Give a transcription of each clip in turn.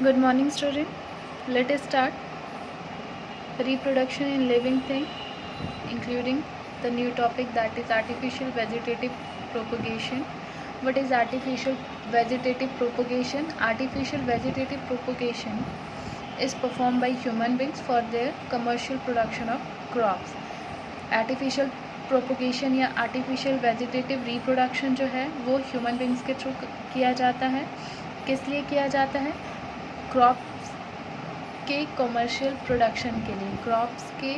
Good morning, student. Let us start reproduction in living thing, including the new topic, that is artificial vegetative propagation. What is artificial vegetative propagation? Artificial vegetative propagation is performed by human beings for their commercial production of crops. Artificial propagation या artificial vegetative reproduction जो है वो human beings के through किया जाता है. किस लिए किया जाता है? क्रॉप्स के कमर्शियल प्रोडक्शन के लिए, क्रॉप्स के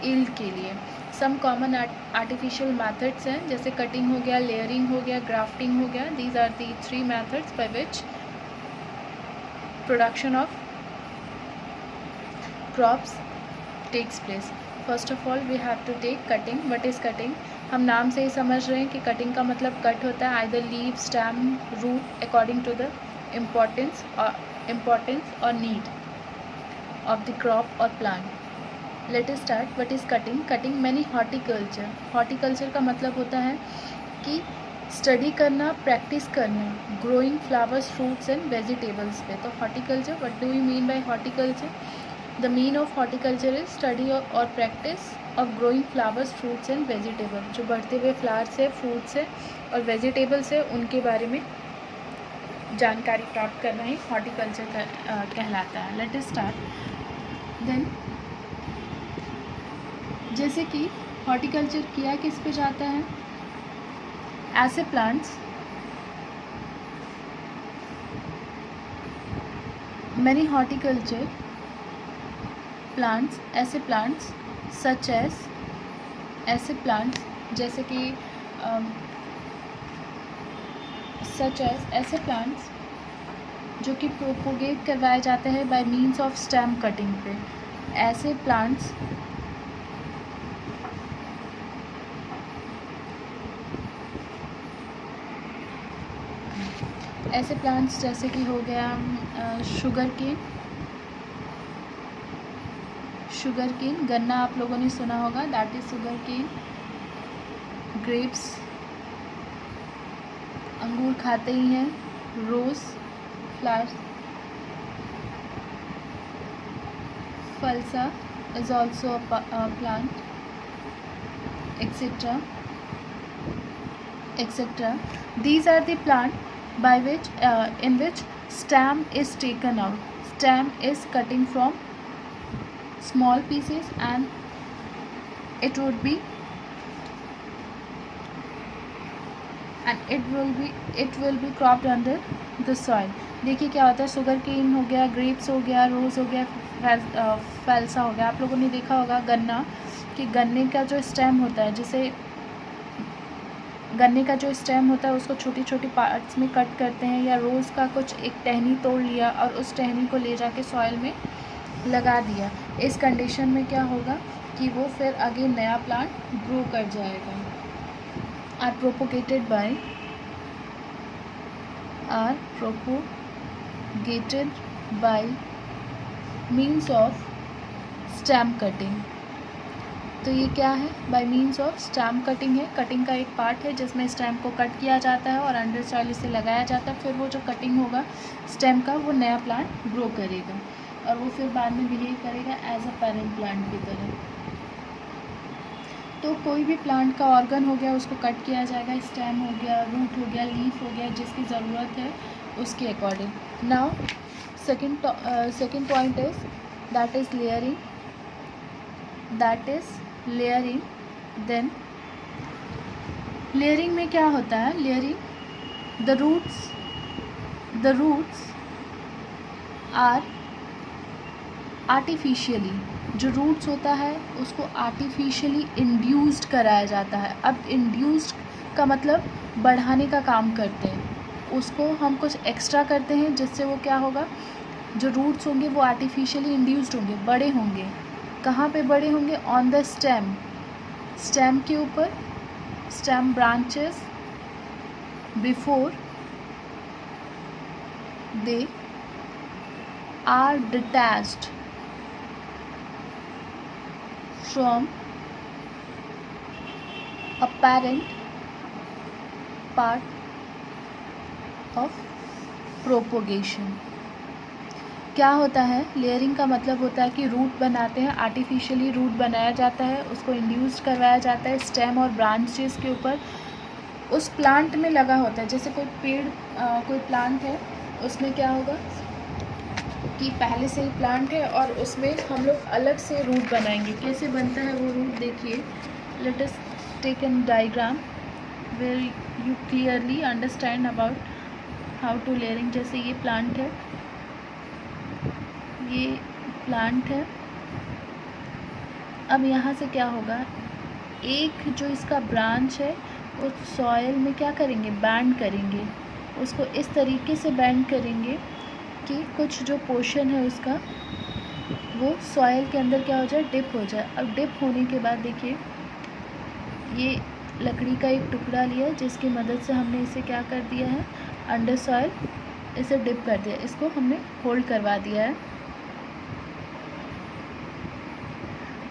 यील्ड के लिए. सम कॉमन आर्टिफिशियल मेथड्स हैं, जैसे कटिंग हो गया, लेयरिंग हो गया, ग्राफ्टिंग हो गया. These are the 3 methods by which production of crops takes place. First of all we have to take cutting. What is cutting? हम नाम से ही समझ रहे हैं कि कटिंग का मतलब कट होता है, either leave, stem, root, according to the importance और need of the crop or plant. Let us start. What is cutting? Cutting many horticulture. Horticulture का मतलब होता है कि स्टडी करना, प्रैक्टिस करना growing flowers, fruits and vegetables पे. तो horticulture, what do you mean by horticulture? The mean of horticulture is study और practice of growing flowers, fruits and vegetable. जो बढ़ते हुए फ्लावर्स है, फ्रूट्स है और वेजिटेबल्स है, उनके बारे में जानकारी प्राप्त करना ही हॉर्टिकल्चर कहलाता है. Let us start. देन जैसे कि हॉर्टिकल्चर किया किस पे जाता है? ऐसे प्लांट्स, मैनी हॉर्टिकल्चर प्लांट्स, ऐसे प्लांट्स सच एज, ऐसे प्लांट्स जैसे कि सच एज, ऐसे प्लांट्स जो कि प्रोपोगेट करवाए जाते हैं bye means of stem cutting पे. ऐसे प्लांट्स जैसे कि हो गया शुगर केन, गन्ना आप लोगों ने सुना होगा, that is sugar cane. Grapes, अंगूर खाते ही हैं. रोज़ flowers, falsa is also a plant, etc. These are the plant by which in which stem is taken out. Stem is cutting from small pieces and it will be cropped under the soil. देखिए क्या होता है, sugar cane हो गया, grapes हो गया, रोज़ हो गया, फैल्सा हो गया. आप लोगों ने देखा होगा गन्ना, कि गन्ने का जो स्टेम होता है, उसको छोटी छोटी पार्ट्स में कट करते हैं, या रोज़ का कुछ एक टहनी तोड़ लिया और उस टहनी को ले जाके सॉइल में लगा दिया. इस कंडीशन में क्या होगा कि वो फिर आगे नया प्लांट ग्रो कर जाएगा. are propagated by means of stem cutting. तो ये क्या है? Bye means of stem cutting है. कटिंग का एक पार्ट है जिसमें स्टेम को कट किया जाता है और अंडर सॉइल इसे लगाया जाता है. फिर वो जो कटिंग होगा स्टेम का, वो नया प्लांट ग्रो करेगा और वो फिर बाद में बिहेव करेगा एज अ पेरेंट प्लांट की तरह. तो कोई भी प्लांट का ऑर्गन हो गया, उसको कट किया जाएगा. स्टेम हो गया, रूट हो गया, लीफ हो गया, जिसकी ज़रूरत है उसके according. Now second point is that is layering. Then layering में क्या होता है? Layering, the roots are artificially, जो रूट्स होता है उसको आर्टिफिशियली इंड्यूस्ड कराया जाता है. अब इंड्यूस्ड का मतलब बढ़ाने का काम करते हैं, उसको हम कुछ एक्स्ट्रा करते हैं, जिससे वो क्या होगा, जो रूट्स होंगे वो आर्टिफिशियली इंड्यूस्ड होंगे, बड़े होंगे. कहाँ पे बड़े होंगे? ऑन द स्टेम के ऊपर. Stem branches before they are detached from a parent part of propagation. क्या होता है, लेयरिंग का मतलब होता है कि रूट बनाते हैं, आर्टिफिशियली रूट बनाया जाता है, उसको इंड्यूस्ड करवाया जाता है स्टेम और ब्रांचेस के ऊपर, उस प्लांट में लगा होता है। जैसे कोई पेड़, कोई प्लांट है, उसमें क्या होगा कि पहले से ही प्लांट है और उसमें हम लोग अलग से रूट बनाएंगे। कैसे बनता है वो रूट, देखिए, let us take an diagram where you clearly understand about how to layering. जैसे ये प्लांट है, ये प्लांट है। अब यहाँ से क्या होगा, एक जो इसका ब्रांच है वो सॉयल में क्या करेंगे, बैंड करेंगे, उसको इस तरीके से बैंड करेंगे कि कुछ जो पोर्शन है उसका वो सॉयल के अंदर क्या हो जाए, डिप हो जाए। अब डिप होने के बाद देखिए, ये लकड़ी का एक टुकड़ा लिया जिसकी मदद से हमने इसे क्या कर दिया है, अंडर सॉयल इसे डिप कर दिया, इसको हमने होल्ड करवा दिया है।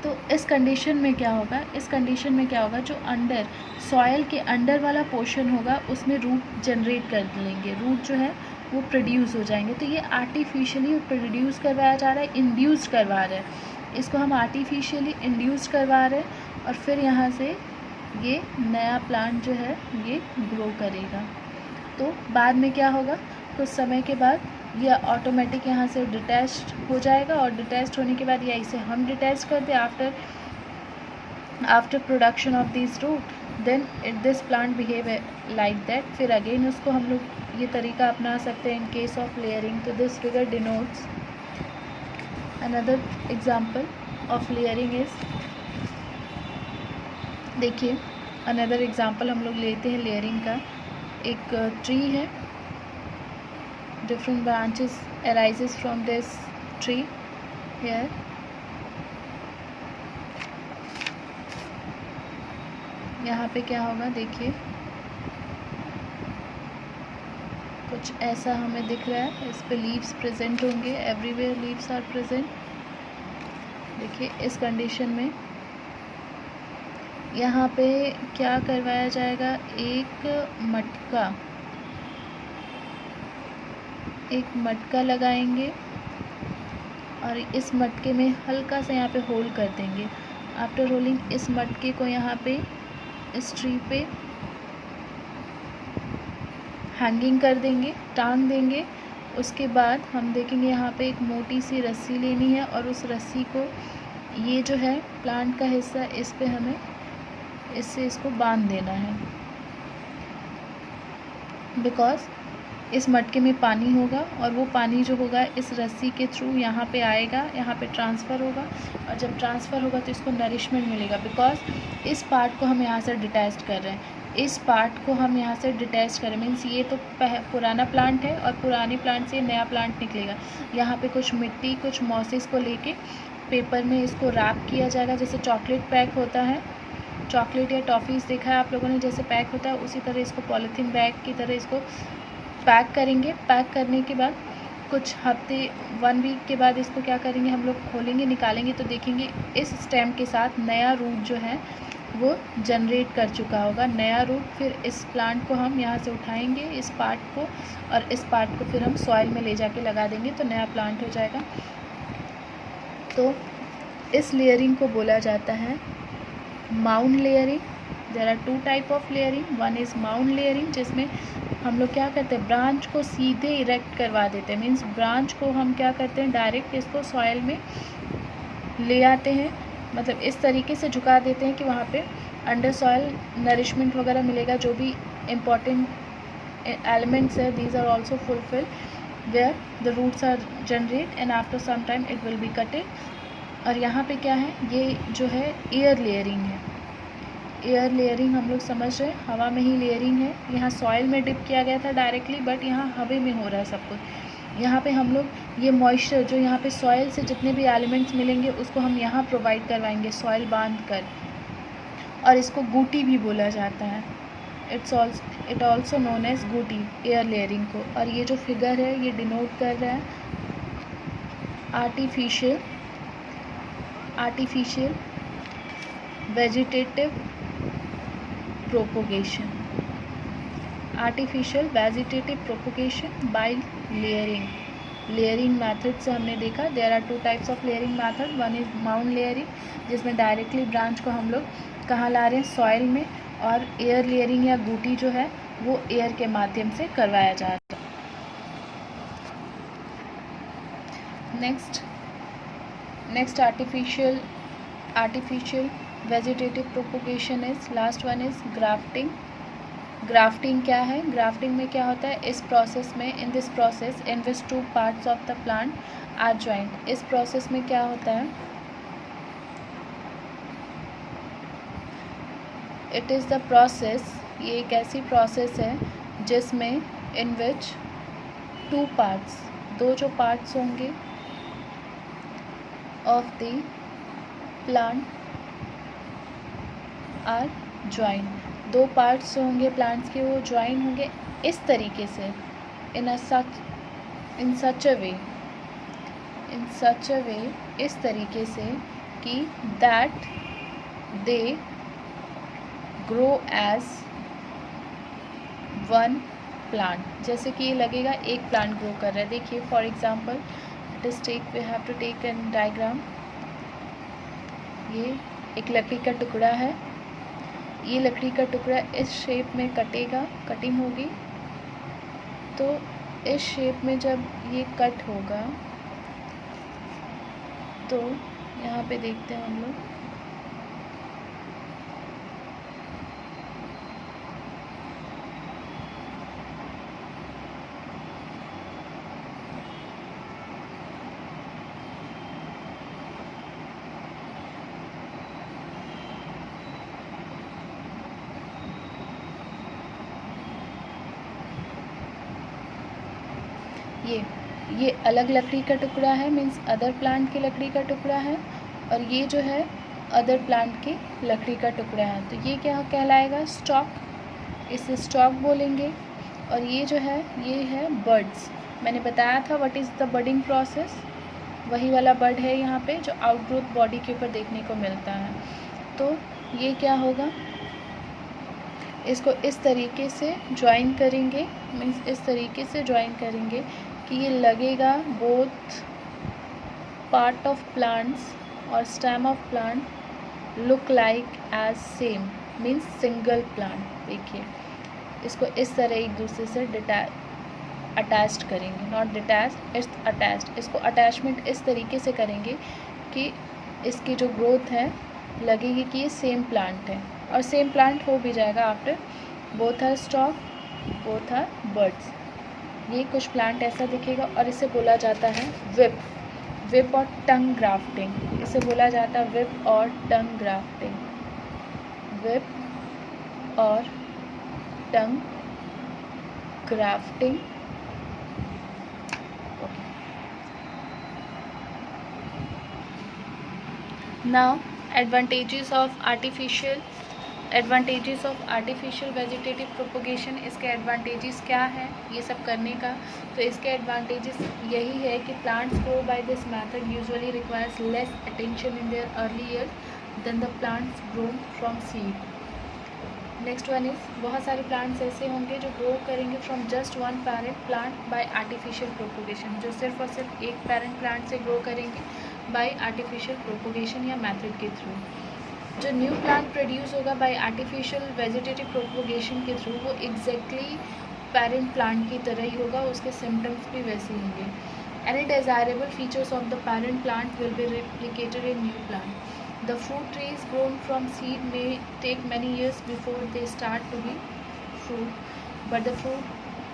तो इस कंडीशन में क्या होगा, इस कंडीशन में क्या होगा, जो अंडर सॉयल के अंडर वाला पोर्शन होगा उसमें रूट जनरेट कर लेंगे, रूट जो है वो प्रोड्यूस हो जाएंगे। तो ये आर्टिफिशियली प्रोड्यूस करवाया जा रहा है, इंड्यूस्ड करवा रहे हैं, इसको हम आर्टिफिशियली इंड्यूस्ड करवा रहे हैं। और फिर यहाँ से ये नया प्लांट जो है ये ग्रो करेगा। तो बाद में क्या होगा, कुछ समय के बाद ये ऑटोमेटिक यहाँ से डिटैच्ड हो जाएगा, और डिटैच्ड होने के बाद या इसे हम डिटैच कर दें after production of this root, then this plant behave like that. फिर अगेन उसको हम लोग ये तरीका अपना सकते हैं इन केस ऑफ लेयरिंग। तो this figure denotes another example of layering is, देखिए अनदर एग्जाम्पल हम लोग लेते हैं लेयरिंग का। एक ट्री है, different branches arises from this tree here. यहाँ पे क्या होगा, देखिए कुछ ऐसा हमें दिख रहा है, इस पे लीव्स प्रेजेंट होंगे, एवरीवेयर लीव्स आर प्रेजेंट। देखिए इस कंडीशन में यहाँ पे क्या करवाया जाएगा, एक मटका लगाएंगे और इस मटके में हल्का सा यहाँ पे होल्ड कर देंगे। आफ्टर होल्डिंग इस मटके को यहाँ पे इस ट्री पे हैंगिंग कर देंगे, टांग देंगे। उसके बाद हम देखेंगे यहाँ पे एक मोटी सी रस्सी लेनी है और उस रस्सी को, ये जो है प्लांट का हिस्सा, इस पे हमें इससे इसको बांध देना है, बिकॉज इस मटके में पानी होगा और वो पानी जो होगा इस रस्सी के थ्रू यहाँ पे आएगा, यहाँ पे ट्रांसफ़र होगा, और जब ट्रांसफ़र होगा तो इसको नरिशमेंट मिलेगा। बिकॉज इस पार्ट को हम यहाँ से डिटैच कर रहे हैं, इस पार्ट को हम यहाँ से डिटैच करें, मीन्स ये तो पुराना प्लांट है और पुराने प्लांट से नया प्लांट निकलेगा। यहाँ पे कुछ मिट्टी, कुछ मॉसेस को लेके पेपर में इसको रैप किया जाएगा, जैसे चॉकलेट पैक होता है, चॉकलेट या टॉफ़ीज़ देखा है आप लोगों ने जैसे पैक होता है, उसी तरह इसको पॉलीथीन बैग की तरह इसको पैक करेंगे। पैक करने के बाद कुछ हफ्ते, 1 वीक के बाद इसको क्या करेंगे, हम लोग खोलेंगे, निकालेंगे तो देखेंगे इस स्टेम के साथ नया रूट जो है वो जनरेट कर चुका होगा, नया रूट। फिर इस प्लांट को हम यहाँ से उठाएंगे, इस पार्ट को, और इस पार्ट को फिर हम सॉइल में ले जाके लगा देंगे तो नया प्लांट हो जाएगा। तो इस लेयरिंग को बोला जाता है mound layering. There are 2 type of layering, one is mound layering, जिसमें हम लोग क्या करते हैं, ब्रांच को सीधे इरेक्ट करवा देते हैं, मीन्स ब्रांच को हम क्या करते हैं, डायरेक्ट इसको सॉइल में ले आते हैं, मतलब इस तरीके से झुका देते हैं कि वहाँ पे अंडर सॉइल नरिशमेंट वगैरह मिलेगा, जो भी इम्पॉर्टेंट एलिमेंट्स है, these are also fulfil where the roots are generate and after some time it will be cutted. और यहाँ पे क्या है, ये जो है एयर लेयरिंग है। एयर लेयरिंग हम लोग समझ रहे हैं, हवा में ही लेयरिंग है। यहाँ सॉइल में डिप किया गया था डायरेक्टली, बट यहाँ हवा में हो रहा है सब कुछ। यहाँ पे हम लोग ये मॉइस्चर जो यहाँ पे सॉइल से जितने भी एलिमेंट्स मिलेंगे उसको हम यहाँ प्रोवाइड करवाएंगे सॉइल बांध कर, और इसको गूटी भी बोला जाता है। It also known as gootee, air layering को। और ये जो फिगर है ये डिनोट कर रहा है artificial vegetative propagation, artificial vegetative propagation by layering। Layering method से हमने देखा there are 2 types of layering method, one is mount layering जिसमें डायरेक्टली ब्रांच को हम लोग कहाँ ला रहे हैं, सॉइल में, और एयर लेयरिंग या बूटी जो है वो एयर के माध्यम से करवाया जा रहा है। Next artificial vegetative propagation is, last one is grafting. Grafting क्या है? ग्राफ्टिंग में क्या होता है, इस प्रोसेस में, in this process in which 2 parts of the plant are joint, इस प्रोसेस में क्या होता है, इट इज़ द प्रोसेस, ये एक ऐसी प्रोसेस है जिसमें इन विच 2 पार्ट्स, 2 जो पार्ट्स होंगे of the plant are join, 2 parts होंगे प्लांट्स के वो ज्वाइन होंगे इस तरीके से, इन सच अ वे, इस तरीके से कि that they grow as one plant, जैसे कि ये लगेगा एक प्लांट ग्रो कर रहा है। देखिए for example we have to take an diagram, ये एक लकड़ी का टुकड़ा है, ये लकड़ी का टुकड़ा इस शेप में कटिंग होगी, तो इस शेप में जब ये कट होगा तो यहाँ पे देखते हैं हम लोग, ये अलग लकड़ी का टुकड़ा है, मीन्स अदर प्लांट की लकड़ी का टुकड़ा है, और ये जो है अदर प्लांट की लकड़ी का टुकड़ा है, तो ये क्या कहलाएगा, स्टॉक, इसे स्टॉक बोलेंगे। और ये जो है ये है बर्ड्स, मैंने बताया था what is the budding process, वही वाला बर्ड है यहाँ पे जो आउटग्रोथ बॉडी के ऊपर देखने को मिलता है। तो ये क्या होगा, इसको इस तरीके से ज्वाइन करेंगे, मीन्स इस तरीके से ज्वाइन करेंगे कि ये लगेगा बोथ पार्ट ऑफ प्लांट्स और stem of plant look like as same, means single plant. देखिए इसको इस तरह एक दूसरे से अटैच्ड करेंगे, नॉट डिटैच्ड, इट्स अटैच्ड, इसको अटैचमेंट इस तरीके से करेंगे कि इसकी जो ग्रोथ है लगेगी कि ये सेम प्लांट है, और सेम प्लांट हो भी जाएगा after both are stock, both are birds. ये कुछ प्लांट ऐसा दिखेगा, और इसे बोला जाता है विप और टंग ग्राफ्टिंग, इसे बोला जाता है विप और टंग ग्राफ्टिंग, विप और tongue grafting. Now advantages of artificial vegetative propagation, इसके एडवांटेजेस क्या हैं ये सब करने का, तो इसके एडवांटेजेस यही है कि plants grow by this method usually requires less attention in their early years than the plants grown from seed. Next one is, बहुत सारे प्लांट्स ऐसे होंगे जो ग्रो करेंगे from just one parent plant by artificial propagation, जो सिर्फ और सिर्फ एक पेरेंट प्लांट से ग्रो करेंगे बाय आर्टिफिशियल प्रोपोगेशन या मेथड के थ्रू। जो न्यू प्लांट प्रोड्यूस होगा बाय आर्टिफिशियल वेजिटेटिव प्रोपोगेशन के थ्रू वो एग्जैक्टली पेरेंट प्लांट की तरह ही होगा, उसके सिम्टम्स भी वैसे ही होंगे। Any desirable features of the parent plant will be replicated in new plant. The fruit trees grown from seed may take many years before they start to be fruit, but the fruit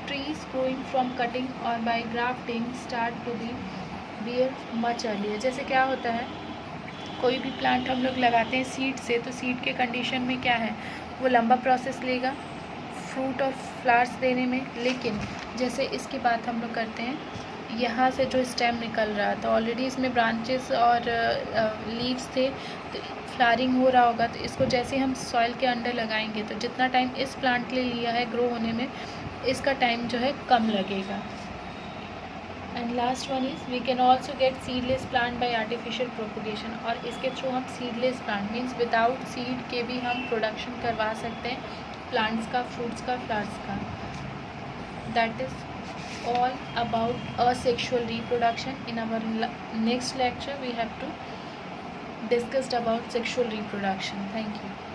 trees growing from cutting or by grafting start to be bear much earlier. जैसे क्या होता है, कोई भी plant हम लोग लगाते हैं सीड से, तो सीड के कंडीशन में क्या है, वो लंबा प्रोसेस लेगा फ्रूट और फ्लावर्स देने में, लेकिन जैसे इसकी बात हम लोग करते हैं, यहाँ से जो स्टेम निकल रहा था ऑलरेडी इसमें ब्रांचेस और लीव्स थे, तो फ्लावरिंग हो रहा होगा, तो इसको जैसे हम सॉइल के अंडर लगाएंगे तो जितना टाइम इस प्लांट के लिए लिया है ग्रो होने में, इसका टाइम जो है कम लगेगा। And last one is, we can also get seedless plant by artificial propagation, और इसके थ्रू हम seedless plant means without seed के भी हम प्रोडक्शन करवा सकते हैं प्लांट्स का, फ्रूट्स का, फ्लावर्स का। That is all about asexual reproduction. In our next lecture we have to discuss about sexual reproduction. Thank you.